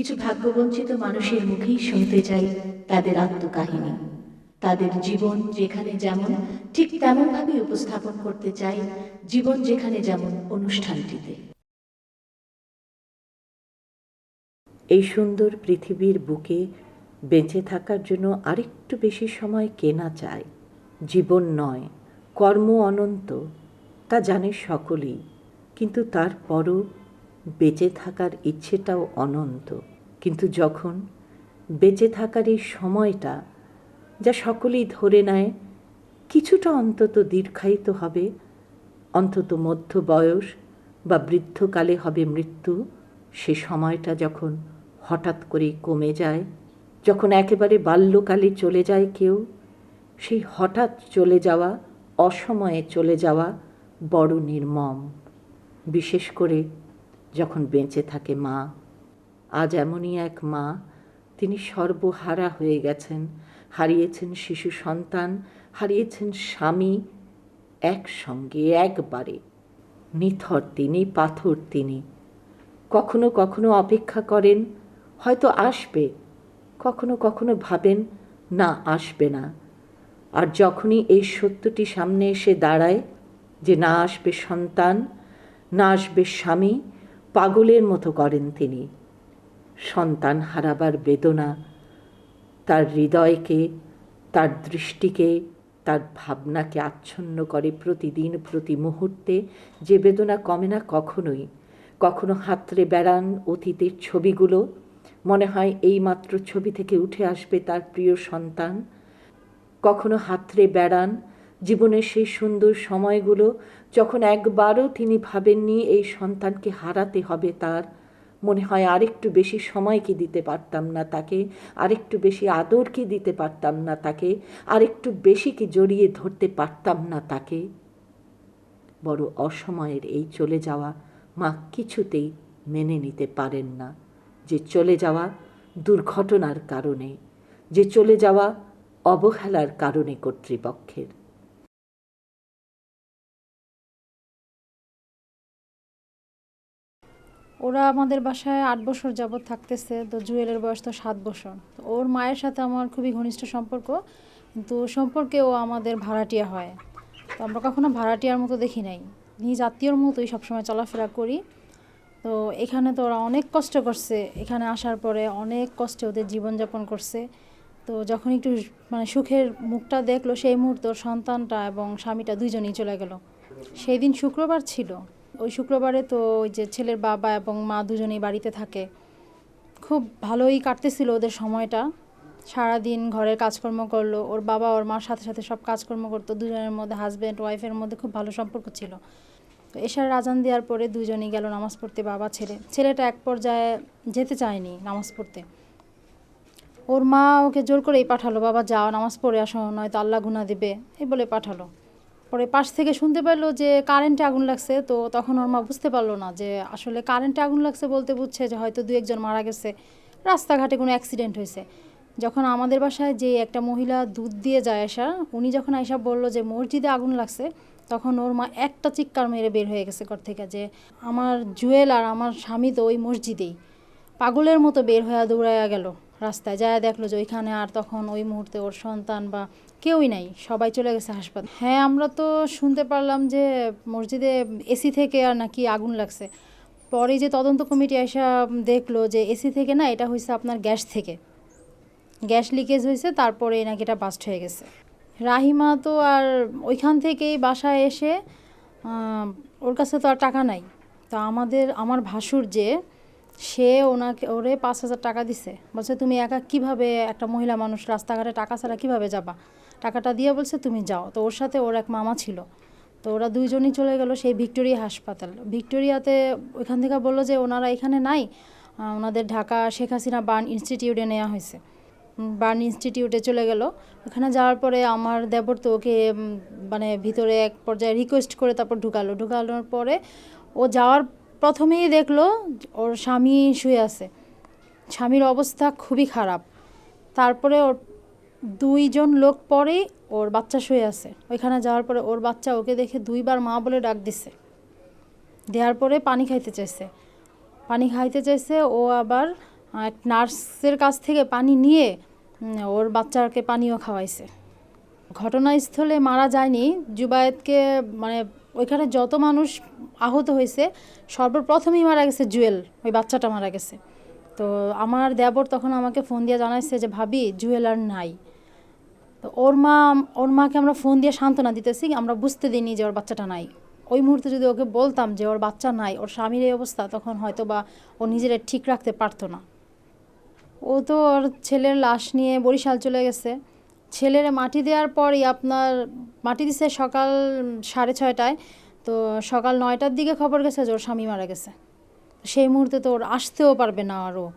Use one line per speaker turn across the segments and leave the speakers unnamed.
কিছু ভাগ্যবঞ্চিত মানুষের মুখেই শুনতে চাই তাদের আত্মকাহিনী, তাদের জীবন যেখানে যেমন ঠিক তেমনভাবে উপস্থাপন করতে চাই জীবন যেখানে যেমন অনুষ্ঠানটিতে।
এই সুন্দর পৃথিবীর বুকে বেঁচে থাকার জন্য আরেকটু বেশি সময় কেনা চায়। জীবন নয়, কর্ম অনন্ত, তা জানে সকলেই, কিন্তু তারপরও বেঁচে থাকার ইচ্ছেটাও অনন্ত। কিন্তু যখন বেঁচে থাকার এই সময়টা, যা সকলেই ধরে নেয় কিছুটা অন্তত দীর্ঘায়িত হবে, অন্তত মধ্য বয়স বা বৃদ্ধকালে হবে মৃত্যু, সে সময়টা যখন হঠাৎ করে কমে যায়, যখন একেবারে বাল্যকালে চলে যায় কেউ, সেই হঠাৎ চলে যাওয়া, অসময়ে চলে যাওয়া বড় নির্মম। বিশেষ করে যখন বেঁচে থাকে মা। আজ এমনই এক মা, তিনি সর্বহারা হয়ে গেছেন, হারিয়েছেন শিশু সন্তান, হারিয়েছেন স্বামী, একসঙ্গে একবারে। নিথর তিনি, পাথর তিনি। কখনো কখনো অপেক্ষা করেন হয়তো আসবে, কখনো কখনো ভাবেন না আসবে না। আর যখনই এই সত্যটি সামনে এসে দাঁড়ায় যে না আসবে সন্তান, না আসবে স্বামী, পাগলের মতো করেন তিনি। সন্তান হারাবার বেদনা তার হৃদয়কে, তার দৃষ্টিকে, তার ভাবনাকে আচ্ছন্ন করে প্রতিদিন, প্রতি মুহূর্তে। যে বেদনা কমে না কখনোই। কখনো হাতড়ে বেড়ান অতীতের ছবিগুলো, মনে হয় এইমাত্র ছবি থেকে উঠে আসবে তার প্রিয় সন্তান। কখনো হাতড়ে বেড়ান জীবনের সেই সুন্দর সময়গুলো, যখন একবারও তিনি ভাবেননি এই সন্তানকে হারাতে হবে তার। মনে হয় আরেকটু বেশি সময় কি দিতে পারতাম না তাকে, আরেকটু বেশি আদর কি দিতে পারতাম না তাকে, আরেকটু বেশি কি জড়িয়ে ধরতে পারতাম না তাকে। বড় অসময়ের এই চলে যাওয়া মা কিছুতেই মেনে নিতে পারেন না, যে চলে যাওয়া দুর্ঘটনার কারণে, যে চলে যাওয়া অবহেলার কারণে কর্তৃপক্ষের।
ওরা আমাদের বাসায় 8 বছর যাবৎ থাকতেছে। তো জুয়েলের বয়স তো 7 বছর। তো ওর মায়ের সাথে আমার খুবই ঘনিষ্ঠ সম্পর্ক, কিন্তু সম্পর্কে ও আমাদের ভাড়াটিয়া হয়। তো আমরা কখনো ভাড়াটিয়ার মতো দেখি নাই, নিজ আত্মীয়র মতোই সবসময় চলাফেরা করি। তো এখানে তো ওরা অনেক কষ্ট করছে, এখানে আসার পরে অনেক কষ্টে ওদের জীবনযাপন করছে। তো যখন একটু সুখের মুখটা দেখলো, সেই মুহূর্তে ওর সন্তানটা এবং স্বামীটা দুইজনেই চলে গেল। সেই দিন শুক্রবার ছিল। ওই শুক্রবারে তো ওই যে ছেলের বাবা এবং মা দুজনেই বাড়িতে থাকে। খুব ভালোই কাটতেছিল ওদের সময়টা। সারাদিন ঘরের কাজকর্ম করলো, ওর বাবা ওর মার সাথে সাথে সব কাজকর্ম করতো। দুজনের মধ্যে হাজব্যান্ড ওয়াইফের মধ্যে খুব ভালো সম্পর্ক ছিল। তো এশার আজান দেওয়ার পরে দুজনেই গেল নামাজ পড়তে, বাবা ছেলে। ছেলেটা এক পর্যায়ে যেতে চায়নি নামাজ পড়তে। ওর মা ওকে জোর করেই পাঠালো, বাবা যাও নামাজ পড়ে আসো, নয়তো আল্লাহ গুনাহ দিবে, এই বলে পাঠালো। পরে পাশ থেকে শুনতে পেলো যে কারেন্টে আগুন লাগছে। তো তখন ওর মা বুঝতে পারলো না যে আসলে কারেন্টে আগুন লাগছে বলতে বুঝছে যে হয়তো 2-1 জন মারা গেছে, রাস্তাঘাটে কোনো অ্যাক্সিডেন্ট হয়েছে। যখন আমাদের বাসায় যে একটা মহিলা দুধ দিয়ে যায় আসা, উনি যখন আয়সা বললো যে মসজিদে আগুন লাগছে, তখন ওর মা একটা চিৎকার মেরে বের হয়ে গেছে ঘর থেকে যে আমার জুয়েল আর আমার স্বামী তো ওই মসজিদেই। পাগলের মতো বের হয়ে দৌড়াইয়া গেল রাস্তায়, যায় দেখলো যে ওইখানে আর তখন ওই মুহূর্তে ওর সন্তান বা কেউই নাই, সবাই চলে গেছে হাসপাতাল। হ্যাঁ, আমরা তো শুনতে পারলাম যে মসজিদে এসি থেকে আর নাকি আগুন লাগছে। পরে যে তদন্ত কমিটি এসে দেখলো যে এসি থেকে না, এটা হয়েছে আপনার গ্যাস থেকে, গ্যাস লিকেজ হয়েছে, তারপরে নাকি এটা বাস্ট হয়ে গেছে। রাহিমা তো আর ওইখান থেকেই বাসায় এসে ওর কাছে তো আর টাকা নাই। তো আমার ভাসুর যে, সে ওরে 5,000 টাকা দিছে। বলছে তুমি একা কিভাবে, একটা মহিলা মানুষ রাস্তাঘাটে টাকা ছাড়া কিভাবে যাবা, টাকাটা দিয়ে বলছে তুমি যাও। তো ওর সাথে ওর এক মামা ছিল। তো ওরা দুইজনই চলে গেল সেই ভিক্টোরিয়া হাসপাতাল। ভিক্টোরিয়াতে ওইখান থেকে বললো যে ওনারা এখানে নাই, ওনাদের ঢাকা শেখ হাসিনা বার্ন ইনস্টিটিউটে নেওয়া হয়েছে। বার্ন ইনস্টিটিউটে চলে গেল। ওখানে যাওয়ার পরে আমার দেবর তো ওকে ভিতরে এক পর্যায়ে রিকোয়েস্ট করে তারপর ঢুকানোর পরে ও যাওয়ার প্রথমেই দেখলো ওর স্বামী শুয়ে আছে, স্বামীর অবস্থা খুবই খারাপ। তারপরে ওর 2 জন লোক পরেই ওর বাচ্চা শুয়ে আছে। ওইখানে যাওয়ার পরে ওর বাচ্চা ওকে দেখে 2 বার মা বলে ডাক দিছে। দেওয়ার পরে পানি খাইতে চাইছে। ও আবার এক নার্সের কাছ থেকে পানি নিয়ে ওর বাচ্চাকে পানিও খাওয়াইছে। ঘটনাস্থলে মারা যায়নি জুবায়েতকে, মানে ওইখানে যত মানুষ আহত হয়েছে সর্বপ্রথমেই মারা গেছে জুয়েল, ওই বাচ্চাটা মারা গেছে। তো আমার দেবর তখন আমাকে ফোন দিয়ে জানাইছে যে ভাবি জুয়েল আর নাই। তো ওর মাকে আমরা ফোন দিয়ে সান্ত্বনা দিতেছি, আমরা বুঝতে দিইনি যে ওর বাচ্চাটা নাই। ওই মুহূর্তে যদি ওকে বলতাম যে ওর বাচ্চা নাই, ওর স্বামীর এই অবস্থা, তখন হয়তো বা ও নিজেরা ঠিক রাখতে পারতো না। ও তো ওর ছেলের লাশ নিয়ে বরিশাল চলে গেছে। ছেলের মাটি দেওয়ার পরই আপনার মাটি দিছে সকাল 6:30টায়, তো সকাল 9টার দিকে খবর গেছে যে ওর স্বামী মারা গেছে। সেই মুহূর্তে তো ওর আসতেও পারবে না আরও।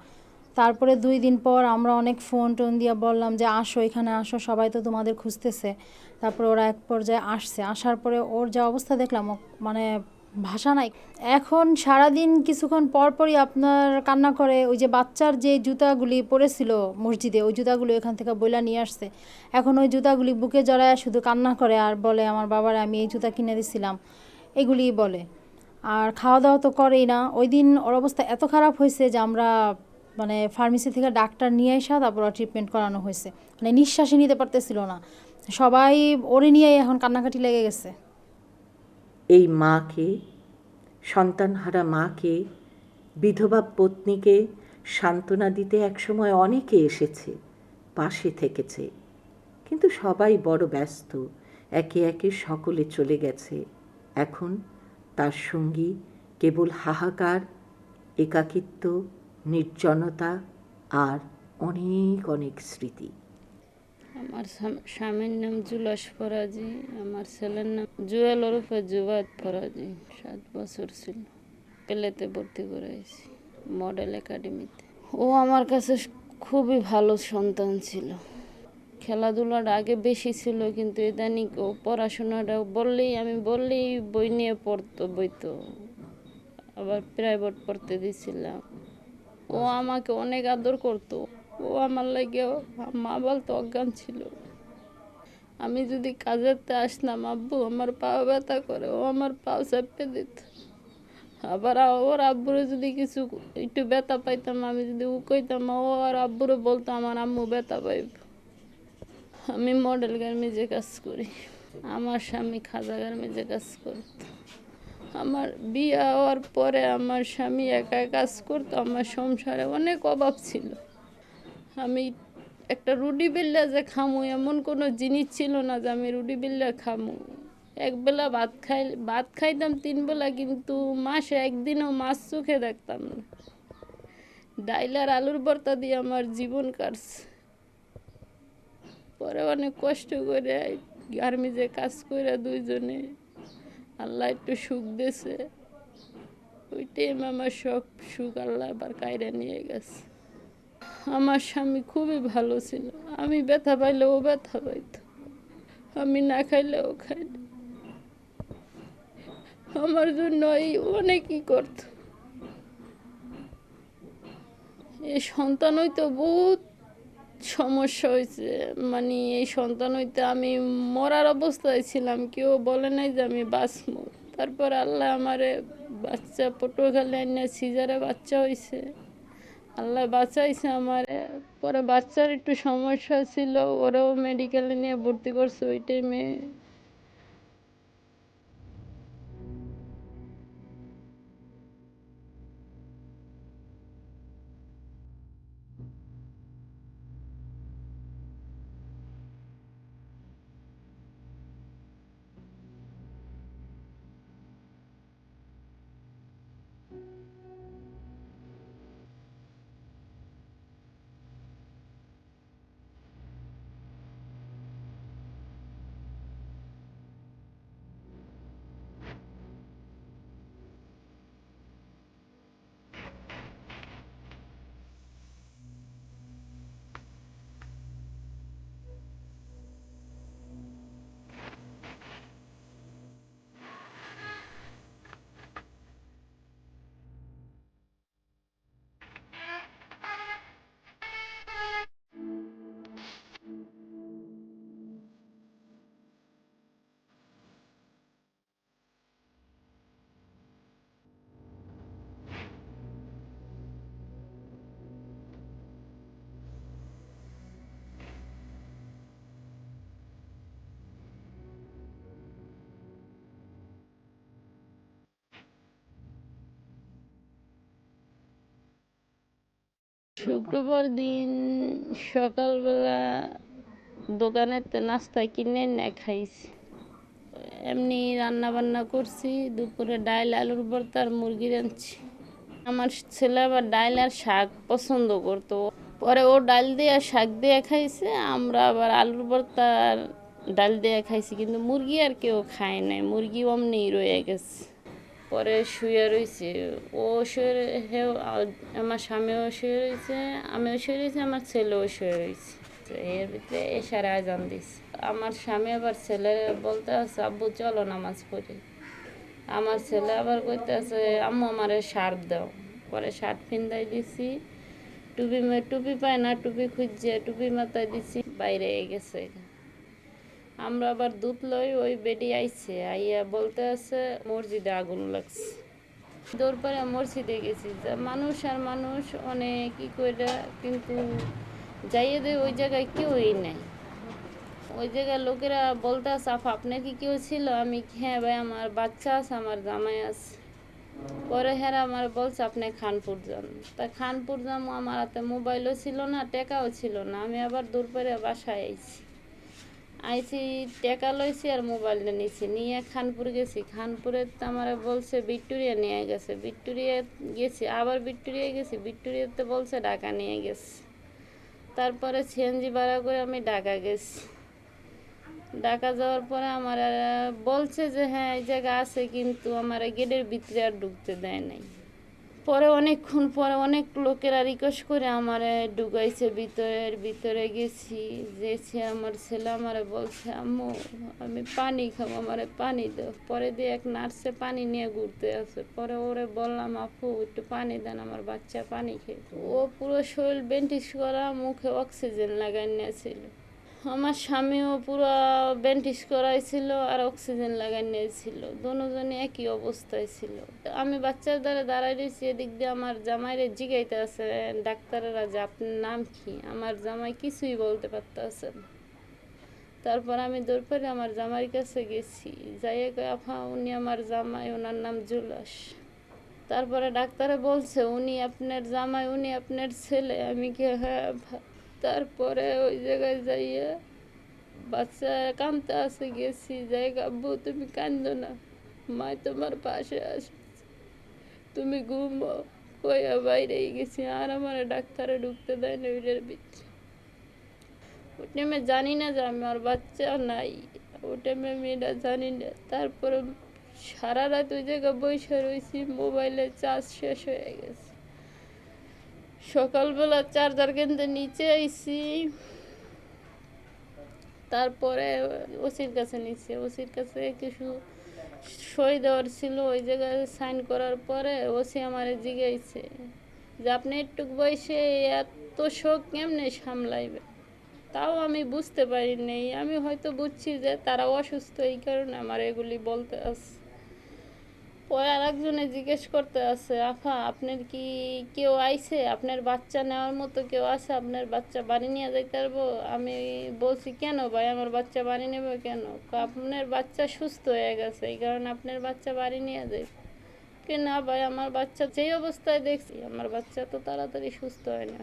তারপরে 2 দিন পর আমরা অনেক ফোন টোন দিয়ে বললাম যে আসো, এখানে আসো, সবাই তো তোমাদের খুঁজতেছে। তারপরে ওরা এক পর্যায়ে আসছে, আসার পরে ওর যা অবস্থা দেখলাম, মানে ভাষা নাই। এখন সারাদিন কিছুক্ষণ পরপরই আপনার কান্না করে। ওই যে বাচ্চার যে জুতাগুলি পরেছিল মসজিদে, ওই জুতাগুলি এখান থেকে বইলা নিয়ে আসছে। এখন ওই জুতাগুলি বুকে জড়ায় শুধু কান্না করে আর বলে আমার বাবার আমি এই জুতা কিনে দিছিলাম, এগুলিই বলে। আর খাওয়া দাওয়া তো করেই না। ওই দিন ওর অবস্থা এত খারাপ হয়েছে যে আমরা মানে ফার্মেসি থেকে ডাক্তার নিয়ে আসা তারপর ট্রিটমেন্ট করানো হয়েছে। মানে নিঃশ্বাসই নিতে পারতেছিল না। সবাই ওরে নিয়েই এখন কান্নাকাটি লেগে গেছে।
এই মাকে, সন্তানহারা মাকে, বিধবা পত্নীকে সান্ত্বনা দিতে একসময় অনেকে এসেছে, পাশে থেকেছে, কিন্তু সবাই বড় ব্যস্ত, একে একে সকলে চলে গেছে। এখন তার সঙ্গী কেবল হাহাকার, একাকিত্ব, নির্জনতা আর অনেক অনেক স্মৃতি।
আমার স্বামীর নাম জুলাস ফরাজি, আমার ছেলের নাম জুয়েল ওরফে জুবায়েত ফরাজি। 7 বছর ছিল, পেলেতে ভর্তি করাইছি মডেল একাডেমিতে। ও আমার কাছে খুবই ভালো সন্তান ছিল। খেলাধুলাটা আগে বেশি ছিল, কিন্তু ইদানিং ও পড়াশোনাটা আমি বললেই বই নিয়ে বইতো। আবার প্রাইভেট পড়তে দিছিলাম। ও আমাকে অনেক আদর করতো। ও আমার লাগেও, মা বলতো অজ্ঞান ছিল। আমি যদি কাজেরতে আসলাম, আব্বু আমার পাও ব্যথা করে, ও আমার পাও চাপে দিত। আবার ওর আব্বুরে যদি কিছু একটু ব্যথা পাইতাম, আমি যদি কইতাম, ও আর আব্বুরে বলতো আমার আম্মু ব্যথা পাইব। আমি মডেল গার্মেন্টে কাজ করি, আমার স্বামী খাজা গার্মেন্টে কাজ করত। আমার বিয়ে হওয়ার পরে আমার স্বামী একা কাজ করতো, আমার সংসারে অনেক অভাব ছিল। আমি একটা রুটি বেল্লা যে খামু এমন কোনো জিনিস ছিল না যে আমি রুটি বেল্লা খামু। একবেলা ভাত খাইতাম 3 বেলা, কিন্তু মাসে একদিনও মাছ চোখে দেখতাম না। ডাইল আর আলুর ভর্তা দিয়ে আমার জীবন কাটছে। পরে অনেক কষ্ট করে গার্মেন্টে কাজ করে দুইজনে আল্লাহ একটু সুখ দিয়েছে। ওই টাইম আমার সব সুখ আল্লাহ আবার কায়রা নিয়ে গেছে। আমার স্বামী খুবই ভালো ছিল। আমি ব্যথা পাইলে ও ব্যথা পাইত, আমি না খাইলে ও খাইত। আমার জন্য অনেকই করত। এই সন্তান হইতে বহুত সমস্যা হয়েছে। মানে এই সন্তান হইতে আমি মরার অবস্থায় ছিলাম, কেউ বলে নাই যে আমি বাঁচবো। তারপর আল্লাহ আমারে বাচ্চা পটুয়াখালী আইনা সিজারে বাচ্চা হয়েছে, আল্লাহ বাঁচাইছে আমারে। পরে বাচ্চার একটু সমস্যা ছিল, ওরাও মেডিকেলে নিয়ে ভর্তি করছে ওই টাইমে। শুক্রবার দিন সকালবেলা দোকানেতে নাস্তা কিনে না খাইছি। এমনি রান্না বান্না করছি, দুপুরে ডাল আলুর ভর্তা আর মুরগি রাঁধছি। আমার ছেলে আবার ডাল আর শাক পছন্দ করতো, পরে ও ডাল দিয়ে শাক দিয়ে খাইছে, আমরা আবার আলুর ভর্তা আর ডাল দিয়ে খাইছি, কিন্তু মুরগি আর কেউ খায় নাই, মুরগি অমনি রয়ে গেছে। পরে শুয়ে রয়েছে, ও শুয়ে আমার স্বামীও শুয়ে রয়েছে, আমিও শুয়ে রয়েছি, আমার ছেলেও শুয়ে রয়েছে। এর ভিতরে এশারে আজান দিছে। আমার স্বামী আবার ছেলে বলতে আছে, আব্বু চলো নামাজ পড়ি। আমার ছেলে আবার কইতে আছে, আম্মু আমারে শার্ট দাও। পরে শার্ট ফিন্দাই দিছি, টুপি পায় না, টুপি খুঁজছে, টুপি মাথায় দিছি, বাইরে গেছে। আমরা আবার দুধ লই, ওই বেডি আইছে, আইয়া বলতে আছে মসজিদে আগুন লাগছে। দৌড় পরে মসজিদে গেছি, মানুষ আর মানুষ অনেক ই করে, কিন্তু যাইয়ে দেয় ওই জায়গায় কেউই নেই। ওই জায়গায় লোকেরা বলতে আছে, আপা আপনার কি কেউ ছিল? আমি হ্যাঁ ভাই, আমার বাচ্চা আছে, আমার জামাই আছে। পরে হ্যাঁ আমার বলছে আপনি খানপুর যান। তা খানপুর যাবো, আমার হাতে মোবাইলও ছিল না, টাকাও ছিল না। আমি আবার দূর করে বাসায় আইছি, টাকা লইছি আর মোবাইলটা নিছি, নিয়ে খানপুর গেছি। খানপুরে আমার বলছে ভিক্টোরিয়া নিয়ে গেছে, ভিক্টোরিয়া গেছি, আবার ভিক্টোরিয়া গেছি, ভিক্টোরিয়াতে বলছে ঢাকা নিয়ে গেছে। তারপরে সিএনজি ভাড়া করে আমি ঢাকা গেছি। ঢাকা যাওয়ার পরে আমার বলছে যে হ্যাঁ এই জায়গা আছে, কিন্তু আমার গেটের ভিতরে আর ঢুকতে দেয় নাই। পরে অনেকক্ষণ পরে অনেক লোকেরা রিকোয়েস্ট করে আমার ঢুকাইছে ভিতরে গেছি, আমার ছেলে আমারে বলছে, আম্মু আমি পানি খাবো, আমারে পানি দাও। পরে দিয়ে এক নার্সে পানি নিয়ে ঘুরতে আছে, পরে ওরে বললাম, আপু একটু পানি দেন, আমার বাচ্চা পানি খেয়ে। ও পুরো শরীর ব্যান্ডেজ করা, মুখে অক্সিজেন লাগাই নিয়েছিল। আমার স্বামীও পুরো ব্যান্ডেজ করাইছিল আর অক্সিজেন লাগাই নিয়েছিল, দুজনে একই অবস্থায় ছিল। আমি বাচ্চার দ্বারা দাঁড়াই রয়েছি, এদিক দিয়ে আমার জামাইরে জিগাইতে আছে ডাক্তারেরা যে আপনার নাম কি। আমার জামাই কিছুই বলতে পারতেছে না। তারপর আমি দৌড় পড়ে আমার জামাইয়ের কাছে গেছি, যাইয়ে কই আপা উনি আমার জামাই, ওনার নাম জুলাস। তারপরে ডাক্তারে বলছে উনি আপনার জামাই, উনি আপনার ছেলে। আমি কি হ্যাঁ। তারপরে ওই জায়গায় যাইয়ে বাচ্চা কাঁদতে আসে, গেছি যাই, আব্বু তুমি কান্দো না, মা তোমার পাশে আসে, তুমি ঘুমো। কইয়া বাইরেই গেছি, আর আমার ডাক্তারে ঢুকতে দেয় না ওইটার ভিতরে। ওই টাইমে জানি না যে আমার বাচ্চা নাই, ওই টাইমে আমি এটা জানি না। তারপরে সারা রাত ওই জায়গায় বসে রয়েছি, মোবাইলে চার্জ শেষ হয়ে গেছে। সকালবেলা চার্জার কিনতে নিচে আইছি, তারপরে ওসির কাছে নিচ্ছে, ওসির কাছে কিছু সই দেওয়ার ছিল, ওই জায়গায় সাইন করার পরে ওসি আমার জিজ্ঞাসে যে আপনি একটু বয়সে এত শোক কেমনে সামলাইবে। তাও আমি বুঝতে পারি নাই, আমি হয়তো বুঝছি যে তারা অসুস্থ, এই কারণে আমার এগুলি বলতে আছে। পরে আর একজনে জিজ্ঞেস করতে আছে, আফা আপনার কি কেউ আইছে, আপনার বাচ্চা নেওয়ার মতো কেউ আছে, আপনার বাচ্চা বাড়ি নিয়ে যাইতে পারবো? আমি বলছি কেন ভাই, আমার বাচ্চা বাড়ি নেবে কেন? আপনার বাচ্চা সুস্থ হয়ে গেছে, এই কারণে আপনার বাচ্চা বাড়ি নিয়ে যাই। কি না ভাই, আমার বাচ্চা যেই অবস্থায় দেখছি, আমার বাচ্চা তো তাড়াতাড়ি সুস্থ হয় না।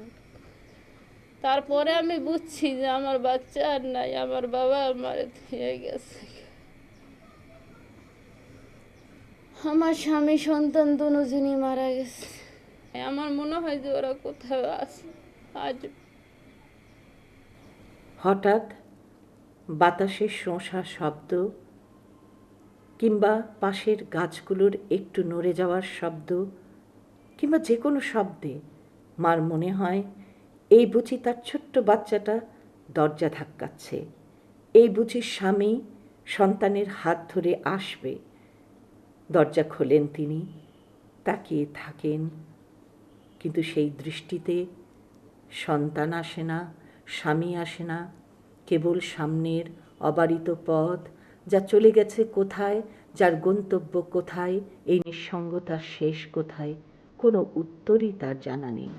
তারপরে আমি বুঝছি যে আমার বাচ্চা আর নাই, আমার বাবা আমার হয়ে গেছে। আমার স্বামী সন্তান দুজনই মারা গেছে। আমার মনে হয় যে ওরা কোথাও আছে আজ।
হঠাৎ বাতাসের শোঁসা শব্দ কিংবা পাশের গাছগুলোর একটু নড়ে যাওয়ার শব্দ কিংবা যে কোনো শব্দে মার মনে হয় এই বুঝি তার ছোট্ট বাচ্চাটা দরজা ধাক্কাচ্ছে, এই বুঝি স্বামী সন্তানের হাত ধরে আসবে। দরজা খোলেন তিনি, তাকিয়ে থাকেন, কিন্তু সেই দৃষ্টিতে সন্তান আসে না, স্বামী আসে না, কেবল সামনের অবারিত পথ, যা চলে গেছে কোথায়, যার গন্তব্য কোথায়, এই নিঃসঙ্গতার শেষ কোথায়, কোনো উত্তরই তার জানা নেই।